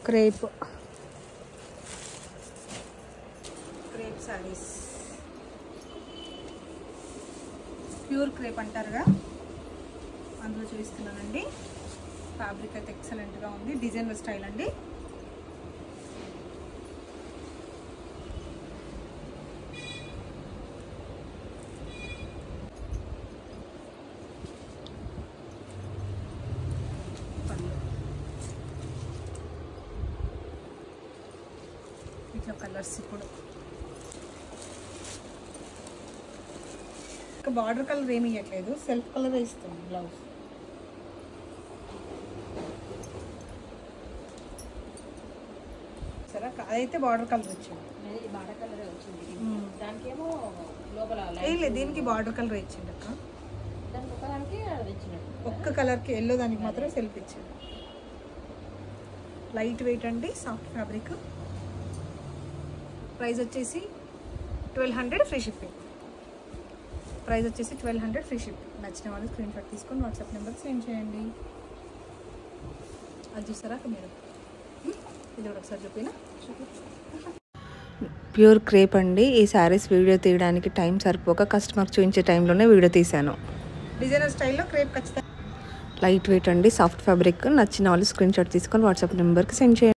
Crepe saris, pure crepe అంటారుగా, అందులో చూపిస్తున్నానండి. ఫ్యాబ్రిక్ అయితే ఎక్సలెంట్గా ఉంది, డిజైనర్ స్టైల్ అండి. ఇట్లా కలర్స్ ఇప్పుడు బార్డర్ కలర్ ఏమి ఇవ్వట్లేదు, సెల్ఫ్ కలర్ ఇస్తుంది బ్లౌజ్. సరే అదైతే బార్డర్ కలర్ వచ్చింది, బార్డర్ కలర్ వచ్చింది. దానికేమో లోపల లేదు, దీనికి బార్డర్ కలర్ ఇచ్చింది అక్క. దానికి ఒకదానికి అది ఇచ్చినట్టు, ఒక్క కలర్కి ఎల్లో దానికి మాత్రం సెల్ఫ్ ఇచ్చింది. లైట్ వెయిట్ అండి, సాఫ్ట్ ఫ్యాబ్రిక్. ప్రైస్ వచ్చేసి 1200 ఫ్రీ షిప్పింగ్. ప్రైస్ వచ్చేసి 1200 ఫ్రీ షిప్పింగ్. నచ్చిన వాళ్ళు స్క్రీన్ షాట్ తీసుకొని వాట్సాప్ నెంబర్కి సెండ్ చేయండి. అది చూస్తారా మీరు, ఇది కూడా ఒకసారి చూపినా. ప్యూర్ క్రేప్ అండి. ఈ శారీస్ వీడియో తీయడానికి టైం సరిపోక కస్టమర్కి చూపించే టైంలోనే వీడియో తీశాను. డిజైనర్ స్టైల్లో క్రేప్ ఖచ్చితంగా. లైట్ వెయిట్ అండి, సాఫ్ట్ ఫ్యాబ్రిక్. నచ్చిన వాళ్ళు స్క్రీన్ షాట్ తీసుకొని వాట్సాప్ నెంబర్కి సెండ్ చేయండి.